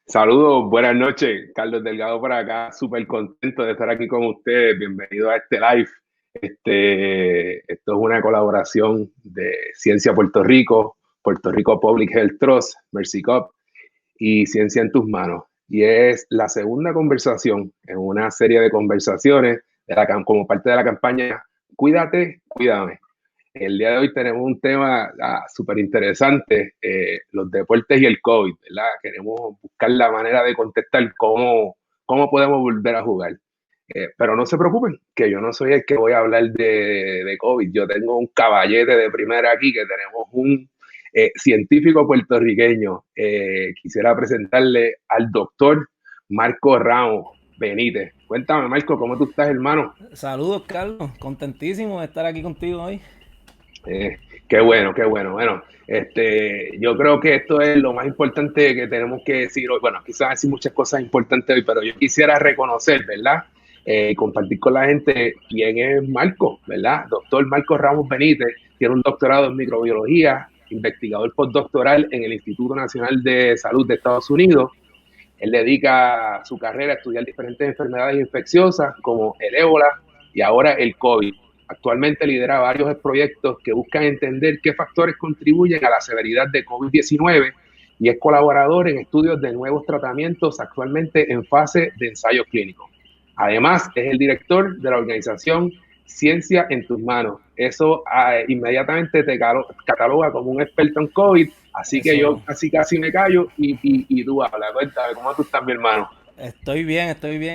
Saludos, buenas noches. Carlos Delgado por acá, súper contento de estar aquí con ustedes. Bienvenido a este live. Esto es una colaboración de Ciencia Puerto Rico, Puerto Rico Public Health Trust, Mercy Cup y Ciencia en tus manos. Y es la segunda conversación en una serie de conversaciones como parte de la campaña Cuídate, cuídame. El día de hoy tenemos un tema súper interesante, los deportes y el COVID, ¿verdad? Queremos buscar la manera de contestar cómo podemos volver a jugar. Pero no se preocupen, que yo no soy el que voy a hablar de COVID. Yo tengo un caballete de primera aquí, que tenemos un científico puertorriqueño. Quisiera presentarle al doctor Marco Ramos Benítez. Cuéntame, Marco, ¿cómo tú estás, hermano? Saludos, Carlos. Contentísimo de estar aquí contigo hoy. Qué bueno, qué bueno. Bueno, yo creo que esto es lo más importante que tenemos que decir hoy. Bueno, quizás decir muchas cosas importantes hoy, pero yo quisiera reconocer, ¿verdad? Y compartir con la gente quién es Marco, ¿verdad? Doctor Marco Ramos Benítez tiene un doctorado en microbiología, investigador postdoctoral en el Instituto Nacional de Salud de Estados Unidos. Él dedica su carrera a estudiar diferentes enfermedades infecciosas como el ébola y ahora el COVID. Actualmente lidera varios proyectos que buscan entender qué factores contribuyen a la severidad de COVID-19 y es colaborador en estudios de nuevos tratamientos actualmente en fase de ensayo clínico. Además, es el director de la organización Ciencia en tus manos. Eso inmediatamente te cataloga como un experto en COVID, así que yo Eso. casi me callo y tú hablas. Cuéntame, ¿cómo tú estás, mi hermano? Estoy bien.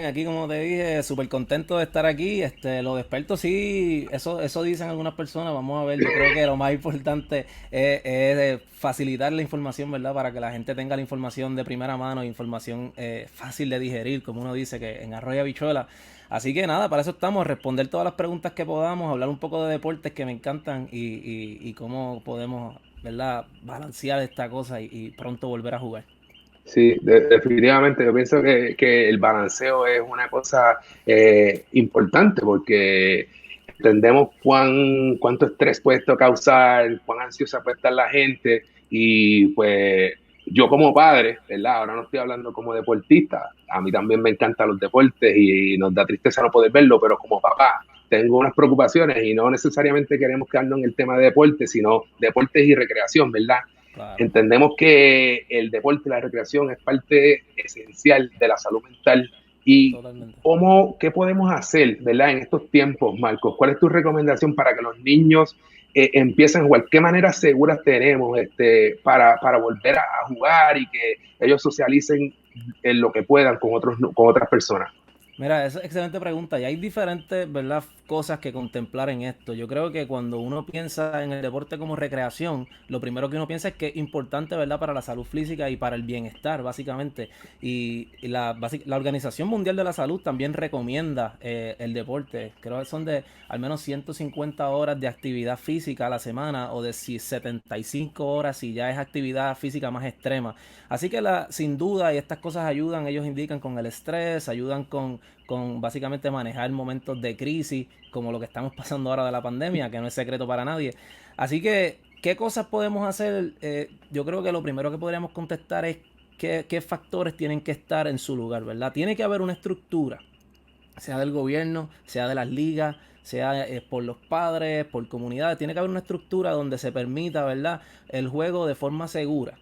Aquí, como te dije, súper contento de estar aquí. Los expertos sí, eso dicen algunas personas. Vamos a ver, yo creo que lo más importante es facilitar la información, ¿verdad? Para que la gente tenga la información de primera mano, información fácil de digerir, como uno dice, que en arroz y habichuela. Así que nada, para eso estamos, responder todas las preguntas que podamos, hablar un poco de deportes que me encantan y cómo podemos, ¿verdad? Balancear esta cosa y pronto volver a jugar. Sí, definitivamente. Yo pienso que el balanceo es una cosa importante porque entendemos cuánto estrés puede esto causar, cuán ansiosa puede estar la gente y pues yo como padre, ¿verdad? Ahora no estoy hablando como deportista, a mí también me encantan los deportes y nos da tristeza no poder verlo, pero como papá tengo unas preocupaciones y no necesariamente queremos quedarnos en el tema de deportes, sino deportes y recreación, ¿verdad? Claro, Entendemos que el deporte y la recreación es parte esencial de la salud mental y totalmente. qué podemos hacer, ¿verdad? En estos tiempos, Marcos, ¿cuál es tu recomendación para que los niños empiecen a jugar? ¿Qué maneras seguras tenemos para volver a jugar y que ellos socialicen en lo que puedan con otras personas? Mira, esa es excelente pregunta. Y hay diferentes, ¿verdad?, cosas que contemplar en esto. Yo creo que cuando uno piensa en el deporte como recreación, lo primero que uno piensa es que es importante, ¿verdad?, para la salud física y para el bienestar, básicamente. La Organización Mundial de la Salud también recomienda el deporte. Creo que son de al menos 150 horas de actividad física a la semana o de si 75 horas si ya es actividad física más extrema. Así que sin duda, y estas cosas ayudan, ellos indican con el estrés, ayudan con básicamente manejar momentos de crisis, como lo que estamos pasando ahora de la pandemia, que no es secreto para nadie. Así que, ¿qué cosas podemos hacer? Yo creo que lo primero que podríamos contestar es qué factores tienen que estar en su lugar, ¿verdad? Tiene que haber una estructura, sea del gobierno, sea de las ligas, sea por los padres, por comunidades. Tiene que haber una estructura donde se permita, ¿verdad?, el juego de forma segura.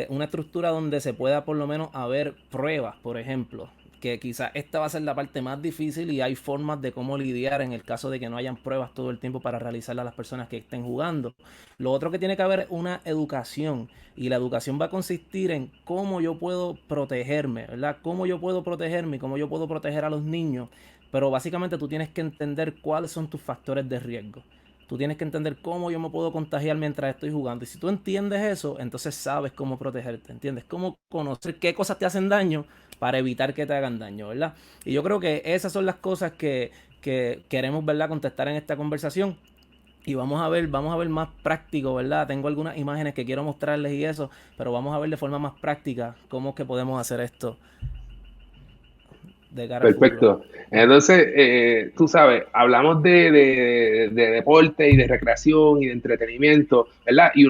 Una estructura donde se pueda por lo menos haber pruebas, por ejemplo, que quizás esta va a ser la parte más difícil y hay formas de cómo lidiar en el caso de que no hayan pruebas todo el tiempo para realizarla a las personas que estén jugando. Lo otro que tiene que haber es una educación y la educación va a consistir en cómo yo puedo protegerme, ¿verdad? Cómo yo puedo protegerme y cómo yo puedo proteger a los niños, pero básicamente tú tienes que entender cuáles son tus factores de riesgo. Tú tienes que entender cómo yo me puedo contagiar mientras estoy jugando. Y si tú entiendes eso, entonces sabes cómo protegerte, ¿entiendes? Cómo conocer qué cosas te hacen daño para evitar que te hagan daño, ¿verdad? Y yo creo que esas son las cosas que queremos, ¿verdad?, contestar en esta conversación. Y vamos a ver más práctico, ¿verdad? Tengo algunas imágenes que quiero mostrarles y eso, pero vamos a ver de forma más práctica cómo es que podemos hacer esto. de cara al futuro. Perfecto. Entonces, tú sabes, hablamos de deporte y de recreación y de entretenimiento, ¿verdad? Y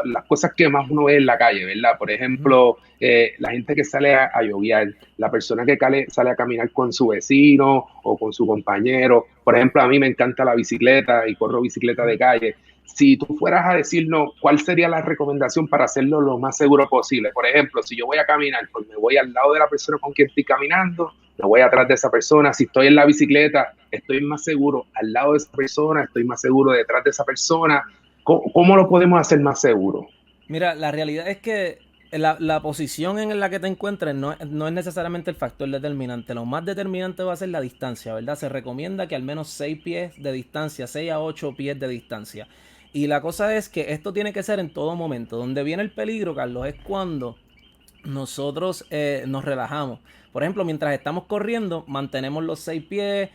las cosas que más uno ve en la calle, ¿verdad? Por Ujú. ejemplo, la gente que sale a lloviar, la persona que sale a caminar con su vecino o con su compañero. Por ejemplo, a mí me encanta la bicicleta y corro bicicleta de calle. Si tú fueras a decirnos cuál sería la recomendación para hacerlo lo más seguro posible. Por ejemplo, si yo voy a caminar, pues me voy al lado de la persona con quien estoy caminando, me voy atrás de esa persona. Si estoy en la bicicleta, estoy más seguro al lado de esa persona, estoy más seguro detrás de esa persona. ¿Cómo lo podemos hacer más seguro? Mira, la realidad es que la posición en la que te encuentres no es necesariamente el factor determinante. Lo más determinante va a ser la distancia, ¿verdad? Se recomienda que al menos 6 pies de distancia, 6 a 8 pies de distancia. Y la cosa es que esto tiene que ser en todo momento. Donde viene el peligro, Carlos, es cuando nosotros nos relajamos. Por ejemplo, mientras estamos corriendo, mantenemos los 6 pies.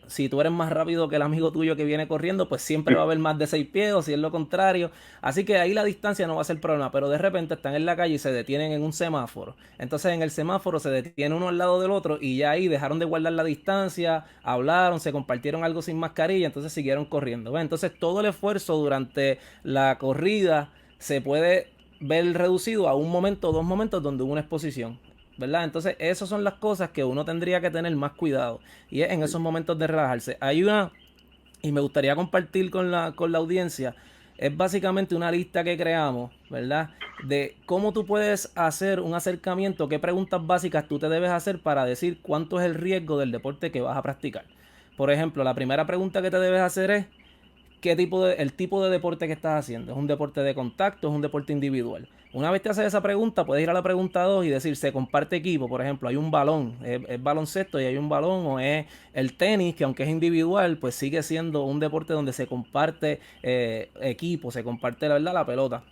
Si tú eres más rápido que el amigo tuyo que viene corriendo, pues siempre va a haber más de 6 pies, o si es lo contrario. Así que ahí la distancia no va a ser problema. Pero de repente están en la calle y se detienen en un semáforo. Entonces en el semáforo se detiene uno al lado del otro y ya ahí dejaron de guardar la distancia, hablaron, se compartieron algo sin mascarilla, entonces siguieron corriendo. ¿Ves? Entonces todo el esfuerzo durante la corrida se puede ver reducido a un momento o dos momentos donde hubo una exposición, ¿verdad? Entonces, esas son las cosas que uno tendría que tener más cuidado. Y es en esos momentos de relajarse. Hay una, y me gustaría compartir con la audiencia, es básicamente una lista que creamos, ¿verdad? De cómo tú puedes hacer un acercamiento, qué preguntas básicas tú te debes hacer para decir cuánto es el riesgo del deporte que vas a practicar. Por ejemplo, la primera pregunta que te debes hacer es el tipo de deporte que estás haciendo. ¿Es un deporte de contacto? ¿Es un deporte individual? Una vez te haces esa pregunta, puedes ir a la pregunta 2 y decir, ¿se comparte equipo? Por ejemplo, hay un balón, es baloncesto y hay un balón, o es el tenis, que aunque es individual, pues sigue siendo un deporte donde se comparte equipo, se comparte la verdad la pelota.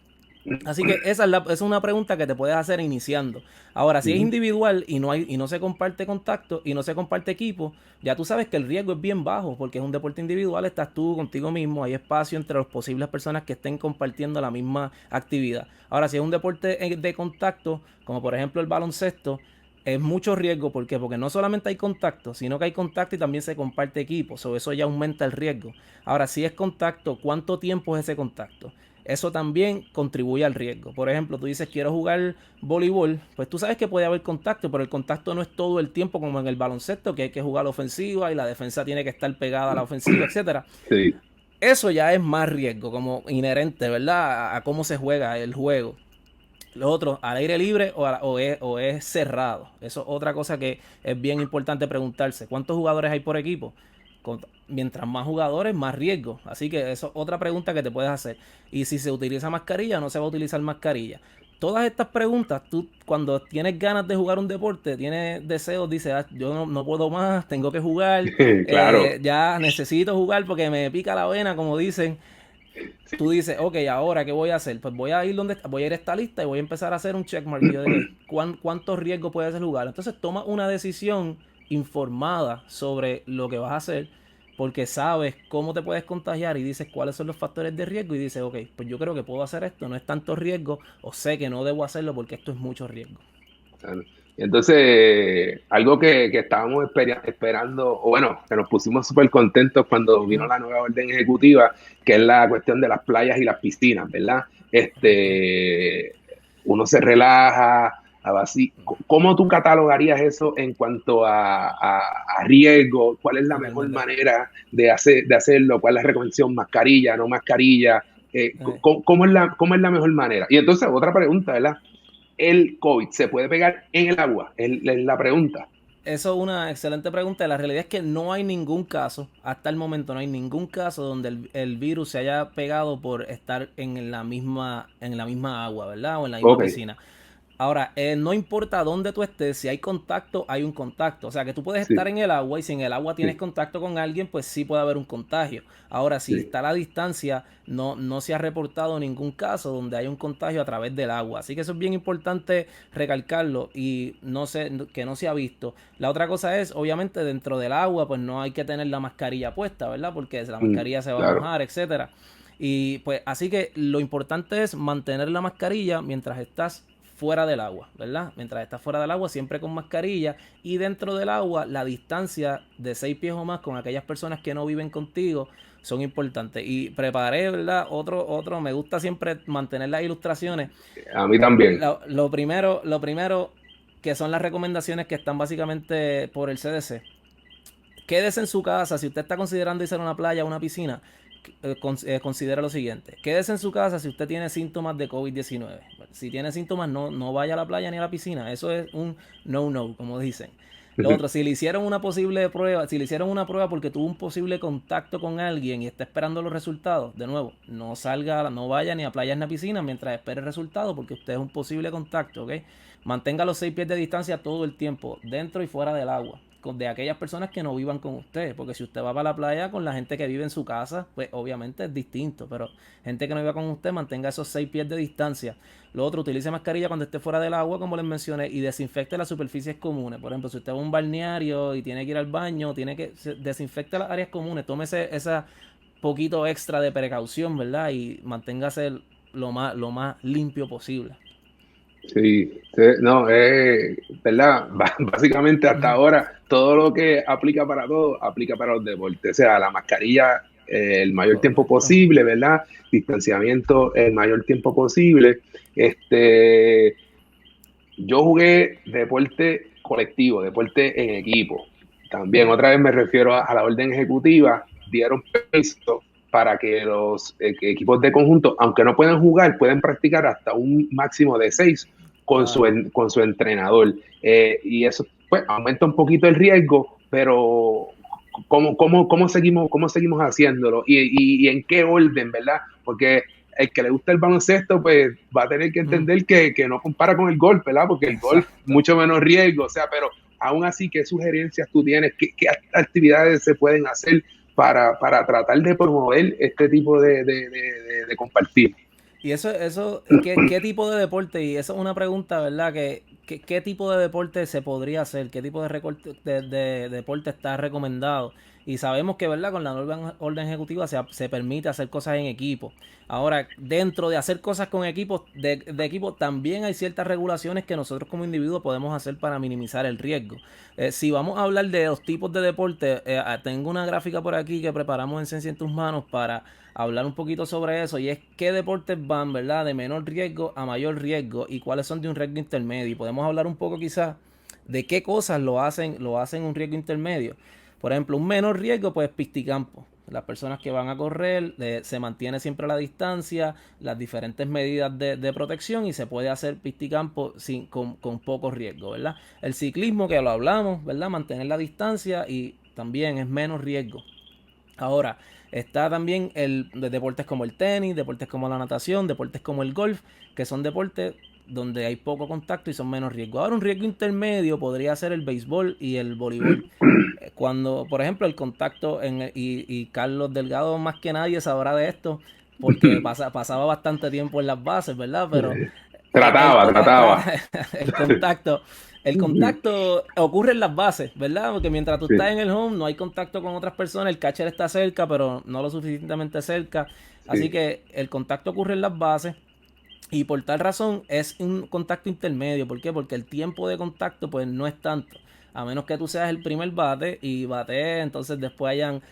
Así que esa es una pregunta que te puedes hacer iniciando. Ahora, si es individual y no se comparte contacto y no se comparte equipo, ya tú sabes que el riesgo es bien bajo, porque es un deporte individual, estás tú contigo mismo, hay espacio entre las posibles personas que estén compartiendo la misma actividad. Ahora, si es un deporte de contacto, como por ejemplo el baloncesto, es mucho riesgo. ¿Por qué? Porque no solamente hay contacto, sino que hay contacto y también se comparte equipo. Eso ya aumenta el riesgo. Ahora, si es contacto, ¿cuánto tiempo es ese contacto? Eso también contribuye al riesgo. Por ejemplo, tú dices quiero jugar voleibol, pues tú sabes que puede haber contacto, pero el contacto no es todo el tiempo como en el baloncesto, que hay que jugar la ofensiva y la defensa tiene que estar pegada a la ofensiva, etcétera. Sí, Eso ya es más riesgo, como inherente, ¿verdad? A cómo se juega el juego. Lo otro, al aire libre o es cerrado. Eso es otra cosa que es bien importante preguntarse. ¿Cuántos jugadores hay por equipo? Mientras más jugadores, más riesgo. Así que eso es otra pregunta que te puedes hacer. Y si se utiliza mascarilla o no se va a utilizar mascarilla. Todas estas preguntas, tú cuando tienes ganas de jugar un deporte, tienes deseos, dices, ah, yo no puedo más, tengo que jugar, claro. ya necesito jugar porque me pica la vena, como dicen. Tú dices, ok, ahora qué voy a hacer, pues voy a ir a esta lista y voy a empezar a hacer un checkmark. Y yo de cuántos riesgos puede hacer jugar. Entonces toma una decisión informada sobre lo que vas a hacer, porque sabes cómo te puedes contagiar y dices cuáles son los factores de riesgo y dices, ok, pues yo creo que puedo hacer esto, no es tanto riesgo, o sé que no debo hacerlo porque esto es mucho riesgo. Claro. Entonces, algo que estábamos esperando, o bueno, que nos pusimos súper contentos cuando vino Mm, la nueva orden ejecutiva, que es la cuestión de las playas y las piscinas, ¿verdad? correcto. Uno se relaja, así. ¿Cómo tú catalogarías eso en cuanto a riesgo? ¿Cuál es la mejor Totalmente. manera de hacerlo? ¿Cuál es la recomendación? ¿Mascarilla, no mascarilla? Eh, ¿Cómo es la mejor manera? Y entonces, otra pregunta, ¿verdad? ¿El COVID se puede pegar en el agua? Es la pregunta. Eso es una excelente pregunta. La realidad es que no hay ningún caso, hasta el momento no hay ningún caso donde el virus se haya pegado por estar en la misma agua, ¿verdad? O en la misma Ok, piscina. Ahora, no importa dónde tú estés, si hay contacto, hay un contacto. O sea, que tú puedes estar sí, en el agua y si en el agua tienes sí, contacto con alguien, pues sí puede haber un contagio. Ahora, si sí. está a la distancia, no se ha reportado ningún caso donde hay un contagio a través del agua. Así que eso es bien importante recalcarlo y que no se ha visto. La otra cosa es, obviamente, dentro del agua, pues no hay que tener la mascarilla puesta, ¿verdad? Porque la mascarilla se va a Claro, mojar, etcétera. Y pues así que lo importante es mantener la mascarilla mientras estás fuera del agua, ¿verdad? Mientras estás fuera del agua, siempre con mascarilla, y dentro del agua, la distancia de 6 pies o más con aquellas personas que no viven contigo son importantes. Y preparé, ¿verdad? Otro, me gusta siempre mantener las ilustraciones. A mí también. Lo primero que son las recomendaciones que están básicamente por el CDC. Quédese en su casa. Si usted está considerando irse a una playa o una piscina, considera lo siguiente. Quédese en su casa si usted tiene síntomas de COVID-19. Si tiene síntomas, no vaya a la playa ni a la piscina. Eso es un no, como dicen. Lo otro, si le hicieron una posible prueba, si le hicieron una prueba porque tuvo un posible contacto con alguien y está esperando los resultados, de nuevo, no salga, no vaya ni a playas ni a piscinas mientras espere el resultado porque usted es un posible contacto, ¿ok? Mantenga los 6 pies de distancia todo el tiempo, dentro y fuera del agua, de aquellas personas que no vivan con usted, porque si usted va para la playa con la gente que vive en su casa, pues obviamente es distinto, pero gente que no viva con usted, mantenga esos 6 pies de distancia. Lo otro, utilice mascarilla cuando esté fuera del agua, como les mencioné, y desinfecte las superficies comunes. Por ejemplo, si usted va a un balneario y tiene que ir al baño, tiene que desinfecte las áreas comunes, tómese esa poquito extra de precaución, ¿verdad? Y manténgase lo más limpio posible. Sí, no, ¿verdad? Básicamente hasta ahora todo lo que aplica para todo, aplica para los deportes. O sea, la mascarilla el mayor tiempo Correcto. posible, ¿verdad? Distanciamiento el mayor tiempo posible. Este, yo jugué deporte colectivo, deporte en equipo. También otra vez me refiero a la orden ejecutiva, dieron permiso para que los equipos de conjunto, aunque no puedan jugar, pueden practicar hasta un máximo de 6 Claro. con su entrenador. Y eso pues, aumenta un poquito el riesgo, pero ¿cómo seguimos haciéndolo? Y en qué orden, ¿verdad? Porque el que le gusta el baloncesto, pues va a tener que entender que no compara con el golf, ¿verdad? Porque el golf, Exacto. mucho menos riesgo, o sea, pero aún así, ¿qué sugerencias tú tienes? ¿Qué actividades se pueden hacer para tratar de promover este tipo de compartir? Y ¿qué tipo de deporte? Y eso es una pregunta, ¿verdad? ¿Qué tipo de deporte se podría hacer? ¿Qué tipo de deporte está recomendado? Y sabemos que, ¿verdad? Con la orden ejecutiva se permite hacer cosas en equipo. Ahora, dentro de hacer cosas con equipos, de equipo, también hay ciertas regulaciones que nosotros como individuos podemos hacer para minimizar el riesgo. Si vamos a hablar de los tipos de deporte, tengo una gráfica por aquí que preparamos en Ciencia en tus manos para hablar un poquito sobre eso, y es qué deportes van, ¿verdad? De menor riesgo a mayor riesgo y cuáles son de un riesgo intermedio. Y podemos hablar un poco quizás de qué cosas lo hacen un riesgo intermedio. Por ejemplo, un menor riesgo, pues piscicampo. Las personas que van a correr, se mantiene siempre la distancia, las diferentes medidas de protección y se puede hacer piscicampo con poco riesgo, ¿verdad? El ciclismo, que lo hablamos, ¿verdad? Mantener la distancia y también es menos riesgo. Ahora, está también deportes como el tenis, deportes como la natación, deportes como el golf, que son deportes donde hay poco contacto y son menos riesgo. Ahora, un riesgo intermedio podría ser el béisbol y el voleibol. Cuando, por ejemplo, el contacto y Carlos Delgado más que nadie sabrá de esto, porque pasaba bastante tiempo en las bases, ¿verdad? Pero Trataba. el contacto el contacto ocurre en las bases, ¿verdad? Porque mientras tú estás Sí, en el home no hay contacto con otras personas, el catcher está cerca, pero no lo suficientemente cerca. Así sí. que el contacto ocurre en las bases y por tal razón es un contacto intermedio. ¿Por qué? Porque el tiempo de contacto pues no es tanto. A menos que tú seas el primer bate y bate, entonces después hayan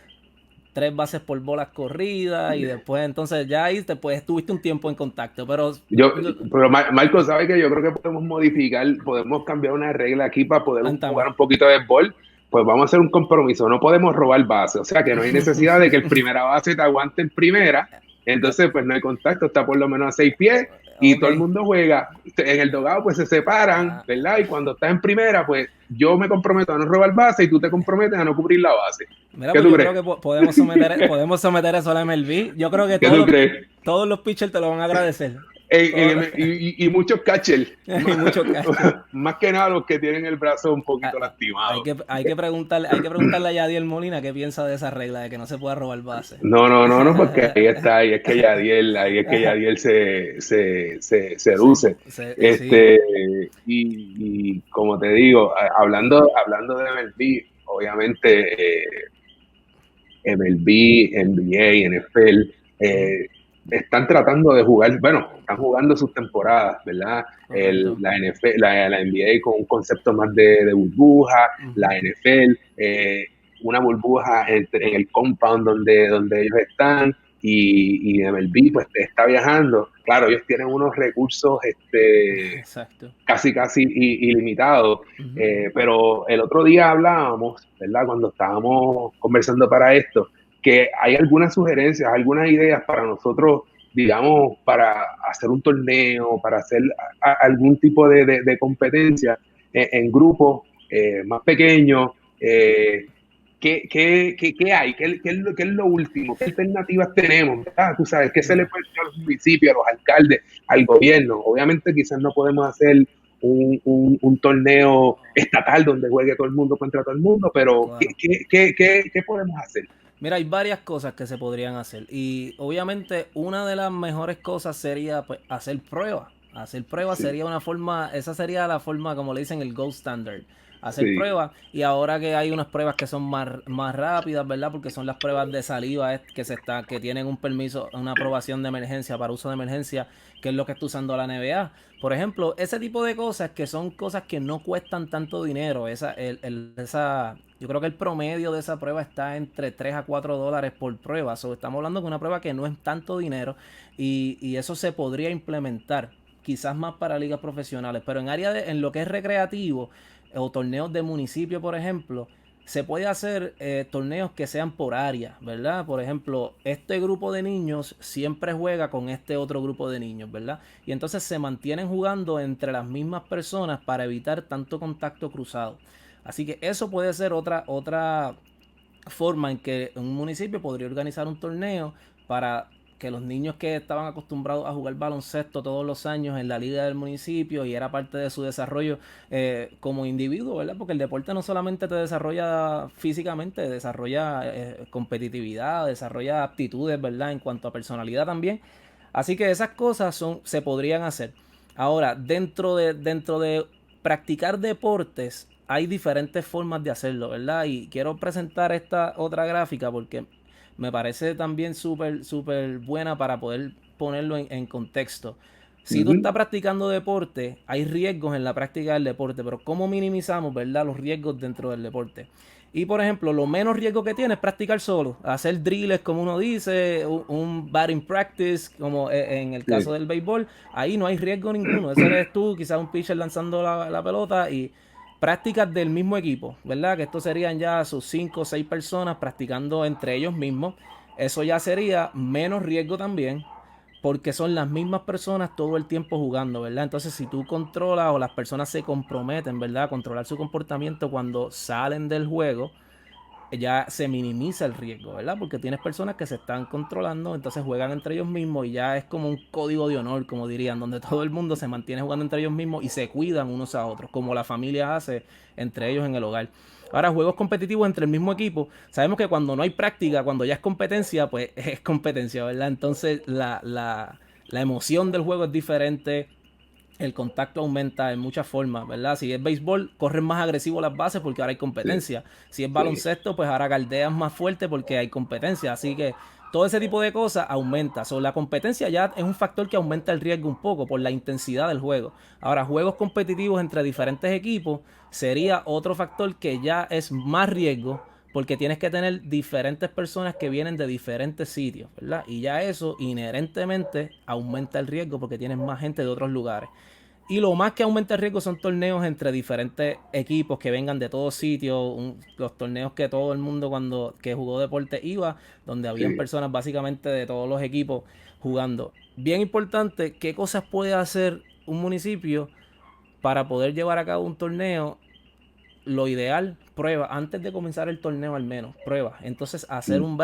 3 bases por bolas corridas y después entonces ya ahí tuviste un tiempo en contacto, pero Yo, pero Marco, ¿sabe que yo creo que podemos modificar, podemos cambiar una regla aquí para poder cuéntame. jugar un poquito de ball? Pues vamos a hacer un compromiso, no podemos robar base, o sea que no hay necesidad de que el primera base te aguante en primera, Ya, entonces pues no hay contacto, está por lo menos a 6 pies y ok. todo el mundo juega. En el dogado pues se separan, Ah, ¿verdad? Y cuando estás en primera, pues yo me comprometo a no robar base y tú te comprometes a no cubrir la base. mira, ¿Qué pues tú yo creo crees? que podemos someter eso a la MLB. Yo creo que ¿Qué tú crees? todos los pitchers te lo van a agradecer. Y muchos catchers, Hay muchos catchers. más que nada los que tienen el brazo un Ah, poquito ah, Hay lastimado. que, hay que preguntarle a Yadiel Molina qué piensa de esa regla de que no se pueda robar base. No, porque ahí está, ahí es que Yadiel se Sí, luce. sí. Y como te digo, hablando de MLB, obviamente MLB, NBA, NFL, Ujú. están tratando de jugar, bueno, están jugando sus temporadas, ¿verdad? Correcto. La NFL, la NBA con un concepto más de burbuja, la NFL, una burbuja en el compound donde ellos están, y MLB pues está viajando. Claro, ellos tienen unos recursos Exacto. casi ilimitados, pero el otro día hablábamos, ¿verdad? Cuando estábamos conversando para esto, que hay algunas sugerencias, algunas ideas para nosotros, digamos, para hacer un torneo, para hacer algún tipo de competencia en grupos más pequeños. ¿Qué hay? ¿Qué es lo último? ¿Qué alternativas tenemos? ¿Verdad? Tú sabes, ¿qué se le Mira, puede decir a los municipios, a los alcaldes, al gobierno? Obviamente quizás no podemos hacer un torneo estatal donde juegue todo el mundo contra todo el mundo, pero claro. ¿qué podemos hacer? Mira, hay varias cosas que se podrían hacer y obviamente una de las mejores cosas sería pues, hacer pruebas. Hacer pruebas Sí, sería una forma, esa sería la forma como le dicen el gold standard. Hacer sí, pruebas y ahora que hay unas pruebas que son más rápidas, ¿verdad? Porque son las pruebas de saliva que tienen un permiso, una aprobación de emergencia para uso de emergencia, que es lo que está usando la NBA. Por ejemplo, ese tipo de cosas que son cosas que no cuestan tanto dinero, yo creo que el promedio de esa prueba está entre 3 a 4 dólares por prueba. Estamos hablando de una prueba que no es tanto dinero y eso se podría implementar quizás más para ligas profesionales, pero en lo que es recreativo o torneos de municipio, por ejemplo, se puede hacer torneos que sean por área, ¿verdad? Por ejemplo, este grupo de niños siempre juega con este otro grupo de niños, ¿verdad? Y entonces se mantienen jugando entre las mismas personas para evitar tanto contacto cruzado. Así que eso puede ser otra forma en que un municipio podría organizar un torneo para que los niños que estaban acostumbrados a jugar baloncesto todos los años en la liga del municipio y era parte de su desarrollo como individuo, ¿verdad? Porque el deporte no solamente te desarrolla físicamente, desarrolla competitividad, desarrolla aptitudes, ¿verdad? En cuanto a personalidad también. Así que esas cosas se podrían hacer. Ahora, dentro de practicar deportes, hay diferentes formas de hacerlo, ¿verdad? Y quiero presentar esta otra gráfica porque me parece también súper buena para poder ponerlo en contexto. Si tú uh-huh, estás practicando deporte, hay riesgos en la práctica del deporte, pero ¿cómo minimizamos, verdad, los riesgos dentro del deporte? Y por ejemplo, lo menos riesgo que tiene es practicar solo, hacer drills como uno dice, un batting practice como en el caso sí, del béisbol, ahí no hay riesgo ninguno, ese eres tú, quizás un pitcher lanzando la pelota y prácticas del mismo equipo, ¿verdad? Que esto serían ya sus 5 o 6 personas practicando entre ellos mismos, eso ya sería menos riesgo también, porque son las mismas personas todo el tiempo jugando, ¿verdad? Entonces, si tú controlas o las personas se comprometen, ¿verdad? A controlar su comportamiento cuando salen del juego, ya se minimiza el riesgo, ¿verdad? Porque tienes personas que se están controlando, entonces juegan entre ellos mismos y ya es como un código de honor, como dirían, donde todo el mundo se mantiene jugando entre ellos mismos y se cuidan unos a otros, como la familia hace entre ellos en el hogar. Ahora, juegos competitivos entre el mismo equipo, sabemos que cuando no hay práctica, cuando ya es competencia, pues es competencia, ¿verdad? Entonces la emoción del juego es diferente, el contacto aumenta en muchas formas, ¿verdad? Si es béisbol, corren más agresivo las bases porque ahora hay sí, competencia. Si es sí, baloncesto, pues ahora galdeas más fuerte porque hay competencia. Así que todo ese tipo de cosas aumenta. La competencia ya es un factor que aumenta el riesgo un poco por la intensidad del juego. Ahora, juegos competitivos entre diferentes equipos sería otro factor que ya es más riesgo porque tienes que tener diferentes personas que vienen de diferentes sitios, ¿verdad? Y ya eso inherentemente aumenta el riesgo porque tienes más gente de otros lugares. Y lo más que aumenta el riesgo son torneos entre diferentes equipos que vengan de todos sitios, los torneos que todo el mundo cuando que jugó deporte iba, donde habían sí. personas básicamente de todos los equipos jugando. Bien importante, ¿qué cosas puede hacer un municipio para poder llevar a cabo un torneo? Lo ideal, prueba, antes de comenzar el torneo al menos, prueba. Entonces Mm, hacer un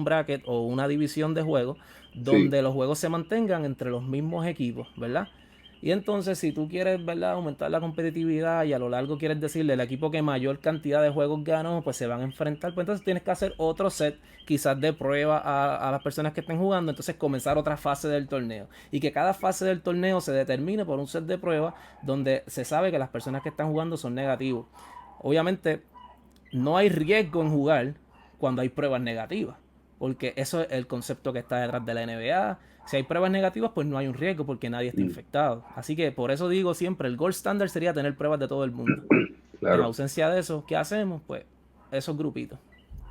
bracket o una división de juegos sí, donde los juegos se mantengan entre los mismos equipos, ¿verdad? Y entonces si tú quieres, ¿verdad?, aumentar la competitividad y a lo largo quieres decirle el equipo que mayor cantidad de juegos ganó, pues se van a enfrentar. Pues entonces tienes que hacer otro set quizás de prueba a las personas que estén jugando. Entonces comenzar otra fase del torneo. Y que cada fase del torneo se determine por un set de pruebas donde se sabe que las personas que están jugando son negativos. Obviamente no hay riesgo en jugar cuando hay pruebas negativas. porque eso es el concepto que está detrás de la NBA. Si hay pruebas negativas, pues no hay un riesgo porque nadie está infectado. Así que por eso digo siempre, el gold standard sería tener pruebas de todo el mundo. En Claro, ausencia de eso, ¿qué hacemos? Pues esos grupitos.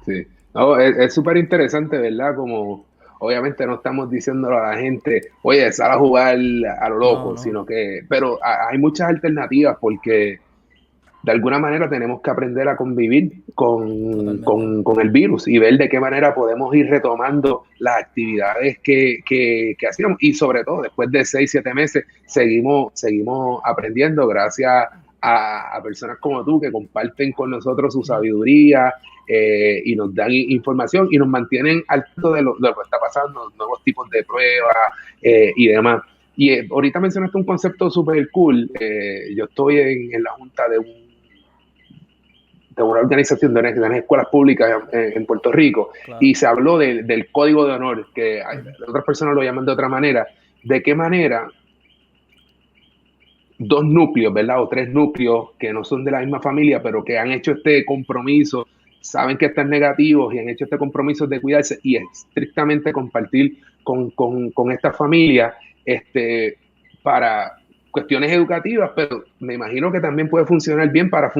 sí. No, es súper interesante, ¿verdad? Como obviamente no estamos diciéndolo a la gente, oye, sal a jugar a lo No, loco, no, sino que, pero hay muchas alternativas porque de alguna manera tenemos que aprender a convivir totalmente. con el virus y ver de qué manera podemos ir retomando las actividades que hacíamos. Y sobre todo, después de 6, 7 meses, seguimos aprendiendo gracias a personas como tú que comparten con nosotros su sabiduría y nos dan información y nos mantienen al tanto de lo que está pasando, nuevos tipos de pruebas y demás. Y ahorita mencionaste un concepto súper cool. Yo estoy en la junta de una organización de unas escuelas públicas en Puerto Rico Claro. y se habló del código de honor, que otras personas lo llaman de otra manera. ¿De qué manera dos núcleos, ¿verdad? O tres núcleos que no son de la misma familia, pero que han hecho este compromiso, saben que están negativos y han hecho este compromiso de cuidarse y estrictamente compartir con esta familia para cuestiones educativas, pero me imagino que también puede funcionar bien para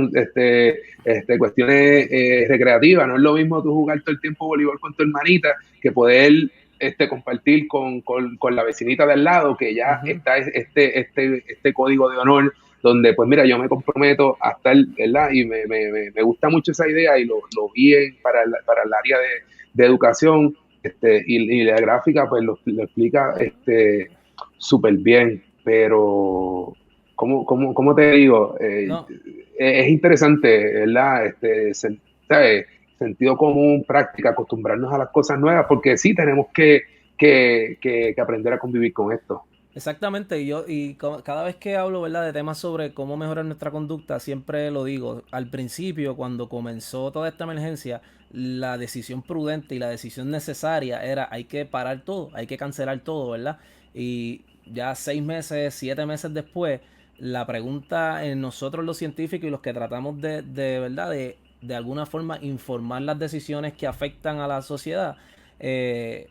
cuestiones recreativas. No es lo mismo tú jugar todo el tiempo voleibol con tu hermanita que poder compartir con la vecinita de al lado, que ya Ujú. está este código de honor, donde pues mira, yo me comprometo a estar, ¿verdad? Y me gusta mucho esa idea y lo vi para el área de educación, y la gráfica pues lo explica súper bien, pero ¿cómo te digo? No, Es interesante, ¿verdad? ¿Sabes? Sentido común, práctica, acostumbrarnos a las cosas nuevas, porque sí tenemos que aprender a convivir con esto. exactamente. Cada vez que hablo, ¿verdad?, de temas sobre cómo mejorar nuestra conducta, siempre lo digo. Al principio, cuando comenzó toda esta emergencia, la decisión prudente y la decisión necesaria era hay que parar todo, hay que cancelar todo, ¿verdad? Y ya 6 meses, 7 meses después, la pregunta en nosotros los científicos y los que tratamos ¿verdad?, de alguna forma informar las decisiones que afectan a la sociedad, eh,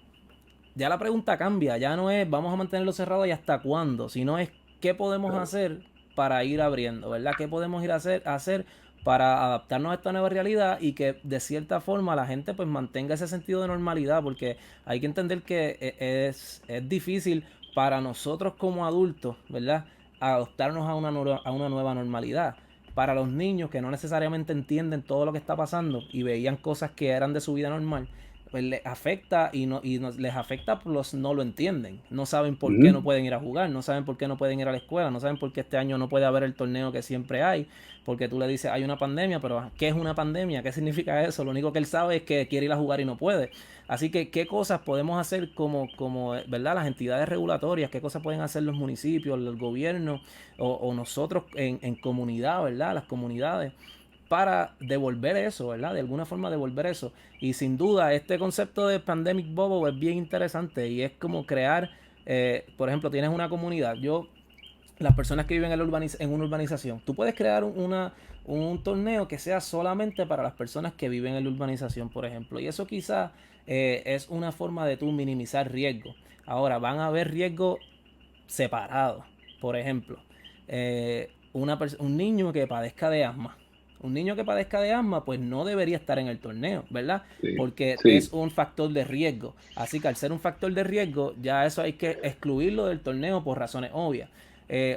ya la pregunta cambia, ya no es vamos a mantenerlo cerrado y hasta cuándo, sino es qué podemos Claro. hacer para ir abriendo, ¿verdad? ¿Qué podemos ir a hacer para adaptarnos a esta nueva realidad y que de cierta forma la gente pues mantenga ese sentido de normalidad? Porque hay que entender que es difícil para nosotros como adultos, ¿verdad?, adaptarnos a una nueva normalidad. Para los niños que no necesariamente entienden todo lo que está pasando y veían cosas que eran de su vida normal, pues les afecta les afecta, los no lo entienden, no saben por qué no Ujú. pueden ir a jugar, no saben por qué no pueden ir a la escuela, no saben por qué este año no puede haber el torneo que siempre hay, porque tú le dices hay una pandemia, pero ¿qué es una pandemia? ¿Qué significa eso? Lo único que él sabe es que quiere ir a jugar y no puede. Así que qué cosas podemos hacer como ¿verdad?, las entidades regulatorias, qué cosas pueden hacer los municipios, el gobierno o nosotros en comunidad, ¿verdad?, las comunidades, para devolver eso, ¿verdad? De alguna forma devolver eso. Y sin duda, este concepto de pandemic bubble es bien interesante y es como crear, por ejemplo, tienes una comunidad. Las personas que viven en una urbanización, tú puedes crear un torneo que sea solamente para las personas que viven en la urbanización, por ejemplo. Y eso quizás es una forma de tú minimizar riesgo. Ahora, van a haber riesgos separados. Por ejemplo, un niño que padezca de asma. Un niño que padezca de asma, pues no debería estar en el torneo, ¿verdad? Sí, Porque es sí, un factor de riesgo. Así que al ser un factor de riesgo, ya eso hay que excluirlo del torneo por razones obvias.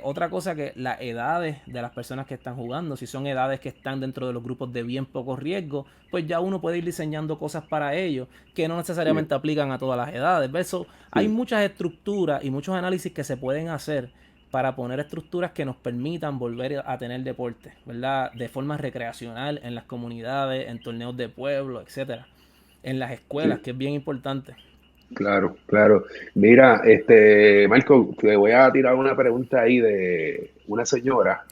Otra cosa, que las edades de las personas que están jugando, si son edades que están dentro de los grupos de bien poco riesgo, pues ya uno puede ir diseñando cosas para ellos que no sí, necesariamente aplican a todas las edades. Eso, hay sí. muchas estructuras y muchos análisis que se pueden hacer para poner estructuras que nos permitan volver a tener deporte, ¿verdad? De forma recreacional en las comunidades, en torneos de pueblo, etcétera. En las escuelas, Sí. que es bien importante. Claro, claro. Mira, Marco, te voy a tirar una pregunta ahí de una señora.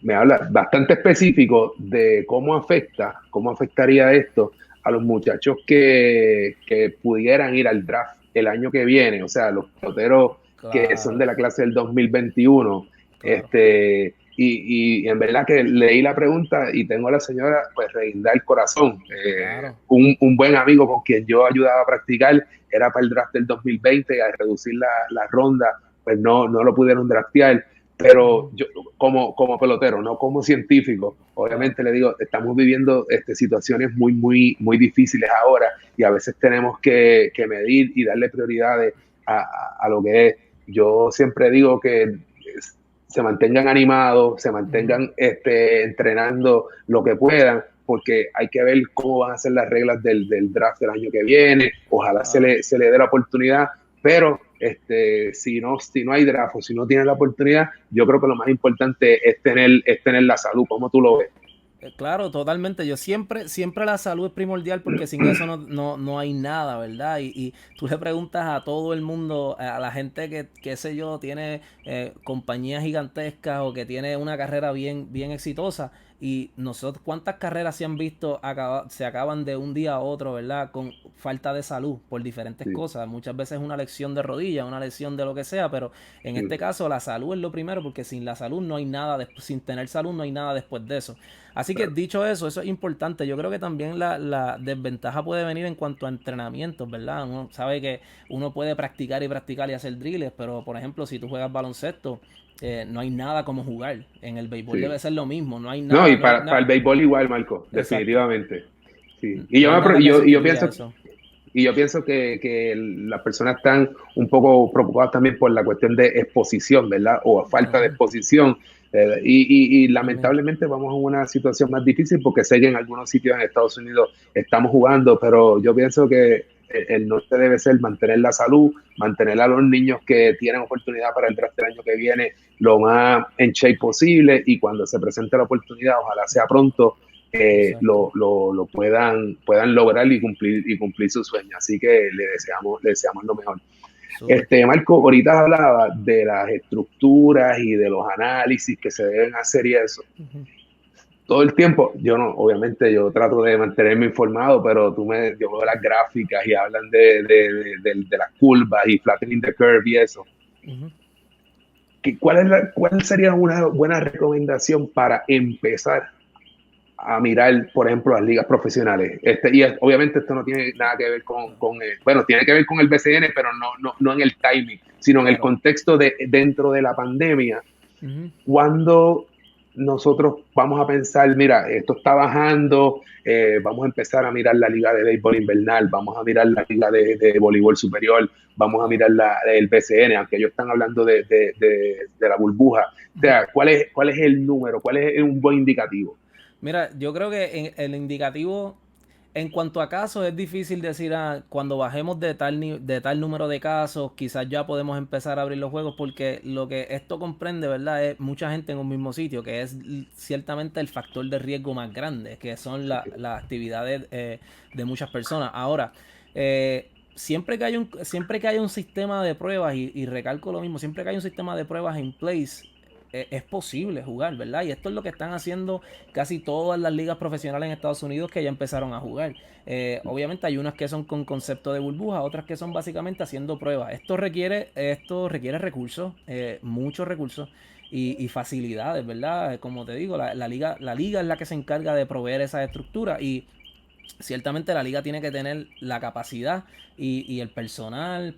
Me habla bastante específico de cómo afectaría esto a los muchachos que pudieran ir al draft el año que viene, o sea, los peloteros que son Claro, de la clase del 2021, claro. y en verdad que leí la pregunta y tengo a la señora pues reguindar el corazón. Claro. Un buen amigo con quien yo ayudaba a practicar era para el draft del 2020 y al reducir la ronda pues no lo pudieron draftear, pero yo como pelotero, no como científico, Claro. obviamente le digo, estamos viviendo situaciones muy difíciles ahora y a veces tenemos que medir y darle prioridades a lo que es. Yo siempre digo que se mantengan animados, se mantengan entrenando lo que puedan, porque hay que ver cómo van a ser las reglas del draft del año que viene. Ojalá Claro. se le dé la oportunidad, pero si no hay draft o si no tiene la oportunidad, yo creo que lo más importante es tener la salud. ¿Cómo tú lo ves? Claro, totalmente. Yo siempre la salud es primordial porque sin eso no hay nada, ¿verdad? Y tú le preguntas a todo el mundo, a la gente que, qué sé yo, tiene compañías gigantescas o que tiene una carrera bien exitosa. Y nosotros, ¿cuántas carreras se han visto se acaban de un día a otro, ¿verdad? Con falta de salud por diferentes Sí, cosas. Muchas veces una lesión de rodilla, una lesión de lo que sea, pero en sí, este caso la salud es lo primero porque sin la salud no hay nada, sin tener salud no hay nada después de eso. Así que claro. dicho eso es importante. Yo creo que también la desventaja puede venir en cuanto a entrenamientos, ¿verdad? Uno sabe que uno puede practicar y hacer drills, pero por ejemplo, si tú juegas baloncesto, no hay nada como jugar. En el béisbol Sí. debe ser lo mismo. No hay No, y nada, no hay para nada. el béisbol igual, Marco, Exacto. definitivamente. Sí. No hay nada que Y yo sustituya pienso eso. Y yo pienso que las personas están un poco preocupadas también por la cuestión de exposición, ¿verdad? O falta de Ajá, exposición. Y también. lamentablemente vamos a una situación más difícil porque sé que en algunos sitios en Estados Unidos estamos jugando, pero yo pienso que el norte debe ser mantener la salud, mantener a los niños que tienen oportunidad para el draft del año que viene lo más en shape posible y cuando se presente la oportunidad, ojalá sea pronto, Exacto. puedan lograr y cumplir su sueño. Así que le deseamos lo mejor. Súper. Marco, ahorita hablaba de las estructuras y de los análisis que se deben hacer y eso. Ujú. Todo el tiempo, yo no, obviamente yo trato de mantenerme informado, pero yo veo las gráficas y hablan de las curvas y flattening the curve y eso. Ujú. ¿Cuál sería una buena recomendación para empezar a mirar, por ejemplo, las ligas profesionales? Obviamente esto no tiene nada que ver bueno, tiene que ver con el BCN, pero no en el timing, sino en el Claro. contexto de dentro de la pandemia, Ujú. cuando nosotros vamos a pensar, mira, esto está bajando, vamos a empezar a mirar la liga de béisbol invernal, vamos a mirar la liga de voleibol superior, vamos a Claro. mirar el BCN, aunque ellos están hablando de la burbuja. O sea, ¿cuál es el número? ¿Cuál es un buen indicativo? Mira, yo creo que el indicativo, en cuanto a casos, es difícil decir cuando bajemos de tal número de casos, quizás ya podemos empezar a abrir los juegos, porque lo que esto comprende, ¿verdad? Es mucha gente en un mismo sitio, que es ciertamente el factor de riesgo más grande, que son las actividades de muchas personas. Ahora, siempre que hay un sistema de pruebas, y recalco lo mismo, siempre que hay un sistema de pruebas en place, es posible jugar, ¿verdad? Y esto es lo que están haciendo casi todas las ligas profesionales en Estados Unidos que ya empezaron a jugar. Obviamente hay unas que son con concepto de burbuja, otras que son básicamente haciendo pruebas. Esto requiere recursos, muchos recursos y facilidades, ¿verdad? Como te digo, la liga es la que se encarga de proveer esas estructuras y ciertamente la liga tiene que tener la capacidad y el personal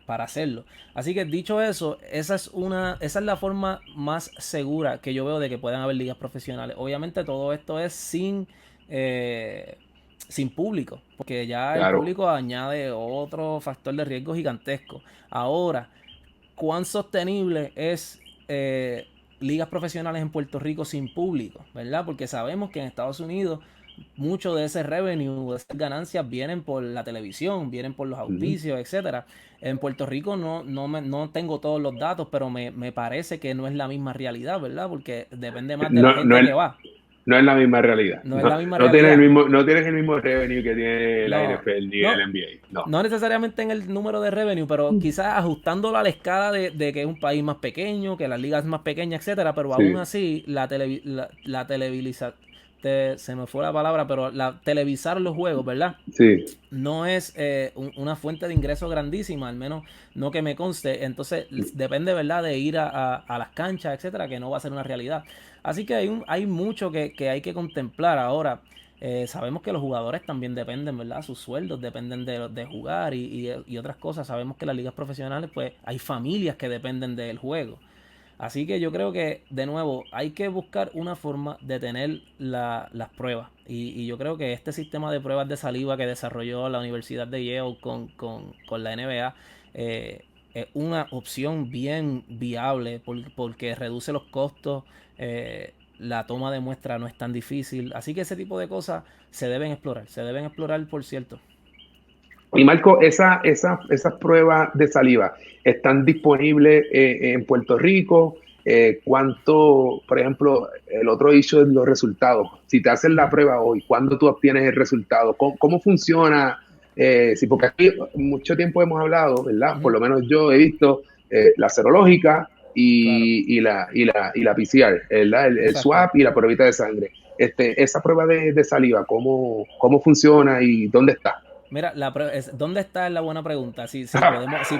para hacerlo. Así que dicho eso, esa es la forma más segura que yo veo de que puedan haber ligas profesionales. Obviamente todo esto es sin público, porque ya el Claro. público añade otro factor de riesgo gigantesco. Ahora, ¿cuán sostenible es ligas profesionales en Puerto Rico sin público? ¿Verdad? Porque sabemos que en Estados Unidos mucho de ese revenue, de esas ganancias vienen por la televisión, vienen por los Ujú. auspicios, etcétera. En Puerto Rico no tengo todos los datos, pero me parece que no es la misma realidad, ¿verdad? Porque depende más de la No, no, gente es, que va. no es la misma realidad. No es la misma realidad. No tienes el mismo revenue que tiene la No, NFL ni el no, NBA. No. no necesariamente en el número de revenue, pero quizás ajustándolo a la escala de que es un país más pequeño, que las ligas más pequeñas, etcétera, pero aún Sí, así la se me fue la palabra, pero televisar los juegos, ¿verdad? Sí. No es una fuente de ingreso grandísima, al menos no que me conste. Entonces depende, ¿verdad?, de ir a las canchas, etcétera, que no va a ser una realidad. Así que hay mucho que hay que contemplar ahora. Sabemos que los jugadores también dependen, ¿verdad? Sus sueldos dependen de jugar y otras cosas. Sabemos que las ligas profesionales, pues hay familias que dependen del juego. Así que yo creo que, de nuevo, hay que buscar una forma de tener las pruebas. Y yo creo que este sistema de pruebas de saliva que desarrolló la Universidad de Yale con la NBA es una opción bien viable porque reduce los costos, la toma de muestra no es tan difícil. Así que ese tipo de cosas se deben explorar, por cierto. Y Marco, esas pruebas de saliva están disponibles en Puerto Rico. ¿Cuánto, por ejemplo, el otro issue es los resultados? Si te hacen la prueba hoy, ¿cuándo tú obtienes el resultado? ¿Cómo funciona? Sí, porque aquí mucho tiempo hemos hablado, ¿verdad? Por Ujú. lo menos yo he visto la serológica Claro, y la PCR, ¿verdad? El exacto. swab y la pruebita de sangre. Esa prueba de saliva, ¿cómo funciona y dónde está? Mira, ¿dónde está la buena pregunta? Si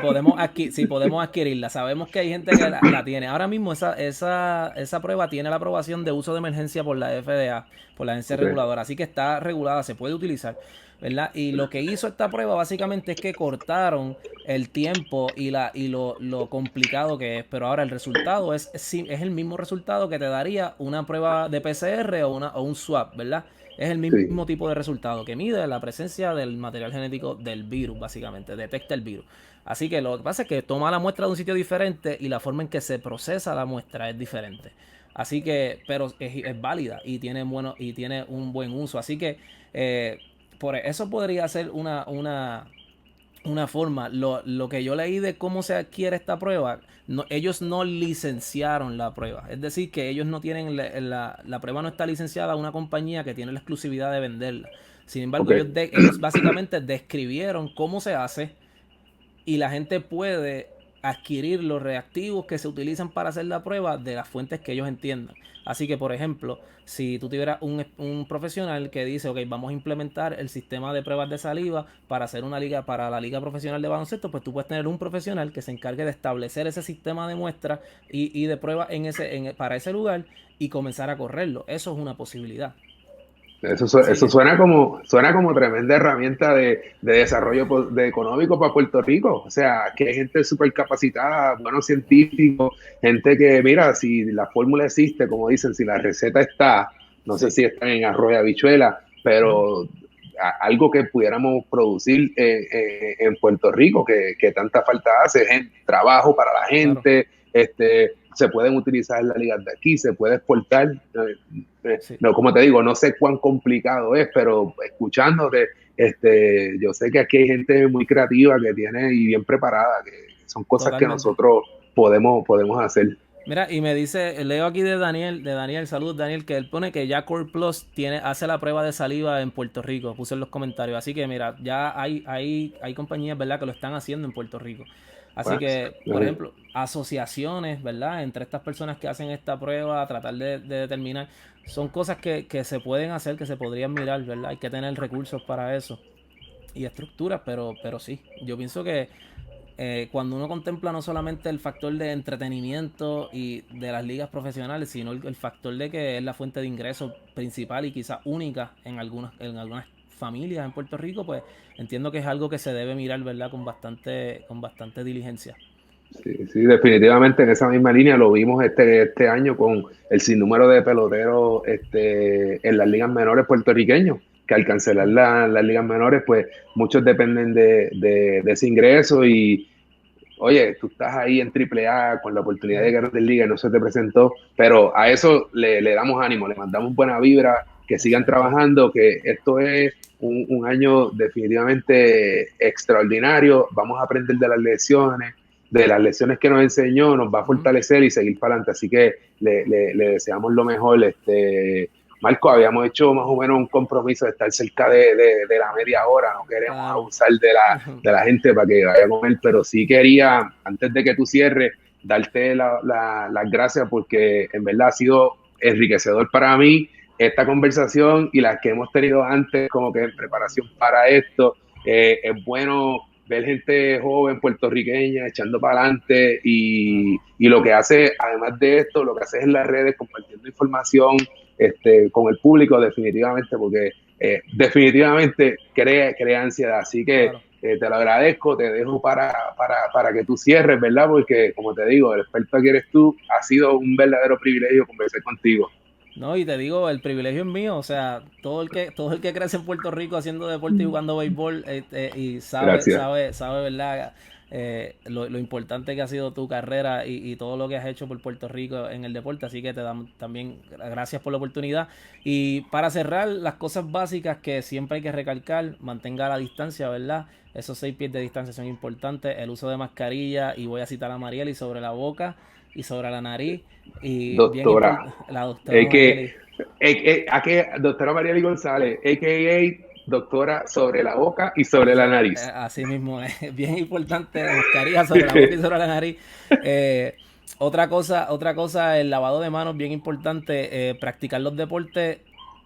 podemos adquirirla. Sabemos que hay gente que la tiene. Ahora mismo esa prueba tiene la aprobación de uso de emergencia por la FDA, por la agencia Okay. reguladora. Así que está regulada, se puede utilizar, ¿verdad? Y lo que hizo esta prueba básicamente es que cortaron el tiempo y lo complicado que es. Pero ahora el resultado es el mismo resultado que te daría una prueba de PCR o un swab, ¿verdad? Es el Sí. mismo tipo de resultado que mide la presencia del material genético del virus, básicamente, detecta el virus. Así que lo que pasa es que toma la muestra de un sitio diferente y la forma en que se procesa la muestra es diferente. Así que, pero es válida y tiene un buen uso. Así que por eso podría ser una forma. Lo que yo leí de cómo se adquiere esta prueba, ellos no licenciaron la prueba. Es decir, que ellos no tienen, la prueba no está licenciada a una compañía que tiene la exclusividad de venderla. Sin embargo, Ok. ellos básicamente describieron cómo se hace y la gente puede adquirir los reactivos que se utilizan para hacer la prueba de las fuentes que ellos entiendan. Así que, por ejemplo, si tú tuvieras un profesional que dice, ok, vamos a implementar el sistema de pruebas de saliva para hacer una liga, para la liga profesional de baloncesto, pues tú puedes tener un profesional que se encargue de establecer ese sistema de muestras y de pruebas para ese lugar y comenzar a correrlo. Eso es una posibilidad. Así Eso que, suena como tremenda herramienta de desarrollo de económico para Puerto Rico. O sea, que hay gente súper capacitada, buenos científicos, gente que, mira, si la fórmula existe, como dicen, si la receta está, no sé sí. si está en arroz y habichuela, Ujú. pero algo que pudiéramos producir en Puerto Rico, que tanta falta hace, trabajo para la Claro. gente, se pueden utilizar en la liga de aquí, se puede exportar. Sí. No, como te digo, no sé cuán complicado es, pero escuchándote, yo sé que aquí hay gente muy creativa que tiene y bien preparada, que son cosas que Totalmente. nosotros podemos hacer. Mira, y me dice, leo aquí de Daniel, salud Daniel, que él pone que ya Core Plus hace la prueba de saliva en Puerto Rico, puse en los comentarios. Así que mira, ya hay compañías, ¿verdad?, que lo están haciendo en Puerto Rico. Así Pues, que, por ejemplo, asociaciones, ¿verdad?, entre estas personas que hacen esta prueba, tratar de determinar, son cosas que se pueden hacer, que se podrían mirar, ¿verdad? Hay que tener recursos para eso y estructuras, pero sí, yo pienso que cuando uno contempla no solamente el factor de entretenimiento y de las ligas profesionales, sino el factor de que es la fuente de ingreso principal y quizás única en algunas familias en Puerto Rico, pues entiendo que es algo que se debe mirar, ¿verdad?, con bastante diligencia. sí, sí, definitivamente en esa misma línea lo vimos este año con el sinnúmero de peloteros en las ligas menores puertorriqueños, que al cancelar las ligas menores, pues muchos dependen de ese ingreso y, oye, tú estás ahí en AAA con la oportunidad de ganar de liga y no se te presentó, pero a eso le damos ánimo, le mandamos buena vibra, que sigan Exacto. trabajando, que esto es un año definitivamente extraordinario, vamos a aprender de las lecciones que nos enseñó, nos va a Ujú. fortalecer y seguir para adelante, así que le deseamos lo mejor. Marco, habíamos hecho más o menos un compromiso de estar cerca de la media hora, no queremos Claro. abusar de la gente para que vaya a comer, pero sí quería, antes de que tú cierres, darte las gracias porque en verdad ha sido enriquecedor para mí esta conversación y las que hemos tenido antes, como que en preparación para esto, es bueno ver gente joven puertorriqueña echando para adelante y lo que hace, además de esto, lo que hace en las redes, compartiendo información con el público definitivamente, porque definitivamente crea ansiedad. Así que Claro. te lo agradezco, te dejo para que tú cierres, ¿verdad? Porque como te digo, el experto que eres tú, ha sido un verdadero privilegio conversar contigo. No, y te digo, el privilegio es mío, o sea, todo el que crece en Puerto Rico haciendo deporte y jugando béisbol y Gracias. ¿verdad? Lo importante que ha sido tu carrera y todo lo que has hecho por Puerto Rico en el deporte, así que te damos también gracias por la oportunidad. Y para cerrar, las cosas básicas que siempre hay que recalcar, mantenga la distancia, ¿verdad? Esos 6 pies de distancia son importantes, el uso de mascarilla, y voy a citar a Marieli, sobre la boca y sobre la nariz. Y bien Doctora, importante, la doctora es Marieli. doctora Marieli González, a.k.a. doctora sobre la boca y sobre la nariz. Así mismo es bien importante, mascarilla sobre la boca y sobre la nariz. Eh, otra cosa, el lavado de manos, bien importante. Practicar los deportes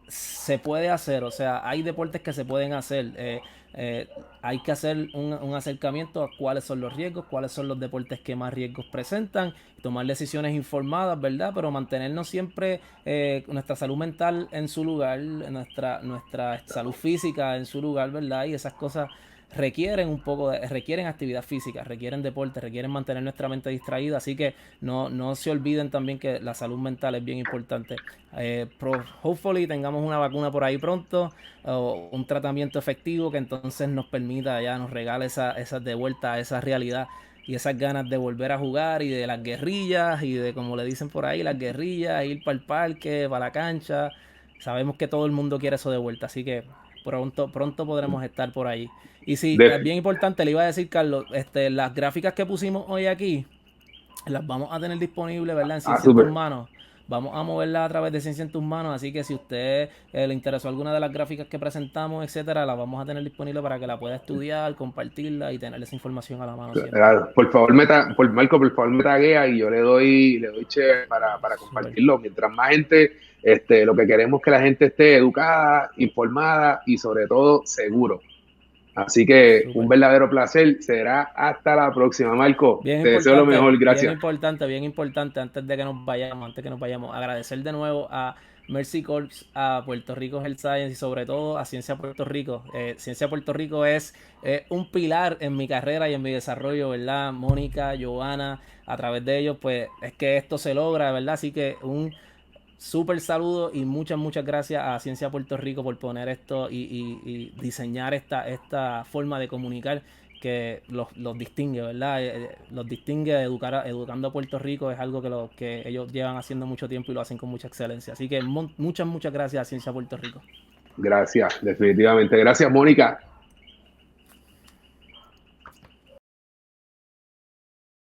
se puede hacer, o sea, hay deportes que se pueden hacer. Hay que hacer un acercamiento a cuáles son los riesgos, cuáles son los deportes que más riesgos presentan, tomar decisiones informadas, ¿verdad? Pero mantenernos siempre nuestra salud mental en su lugar, nuestra salud física en su lugar, ¿verdad? Y esas cosas requieren actividad física, requieren deporte, requieren mantener nuestra mente distraída, así que no se olviden también que la salud mental es bien importante. Hopefully tengamos una vacuna por ahí pronto, o un tratamiento efectivo que entonces nos permita, ya nos regale esa de vuelta a esa realidad y esas ganas de volver a jugar y de las guerrillas y de, como le dicen por ahí, las guerrillas, ir para el parque, para la cancha. Sabemos que todo el mundo quiere eso de vuelta, así que pronto podremos estar por ahí. Y sí, es De, bien importante, le iba a decir, Carlos, las gráficas que pusimos hoy aquí, las vamos a tener disponibles, ¿verdad? En Ciencia en tus Súper. manos. Vamos a moverlas a través de Ciencia en tus manos, así que si usted le interesó alguna de las gráficas que presentamos, etcétera, la vamos a tener disponible para que la pueda estudiar, compartirla y tener esa información a la mano siempre. Por favor, Marco, por favor, me taguea y yo le doy che para Súper, compartirlo. Mientras más gente, lo que queremos es que la gente esté educada, informada y sobre todo seguro. Así que un súper. verdadero placer. Será hasta la próxima, Marco. Te deseo lo mejor. Gracias. Bien importante, antes que nos vayamos, agradecer de nuevo a Mercy Corps, a Puerto Rico Health Science y sobre todo a Ciencia Puerto Rico. Ciencia Puerto Rico es un pilar en mi carrera y en mi desarrollo, ¿verdad? Mónica, Giovanna, a través de ellos, pues es que esto se logra, ¿verdad? Así que un súper saludo y muchas gracias a Ciencia Puerto Rico por poner esto y diseñar esta forma de comunicar que los distingue, ¿verdad? Los distingue educando a Puerto Rico, es algo que ellos llevan haciendo mucho tiempo y lo hacen con mucha excelencia. Así que muchas gracias a Ciencia Puerto Rico. Gracias, definitivamente. Gracias, Mónica.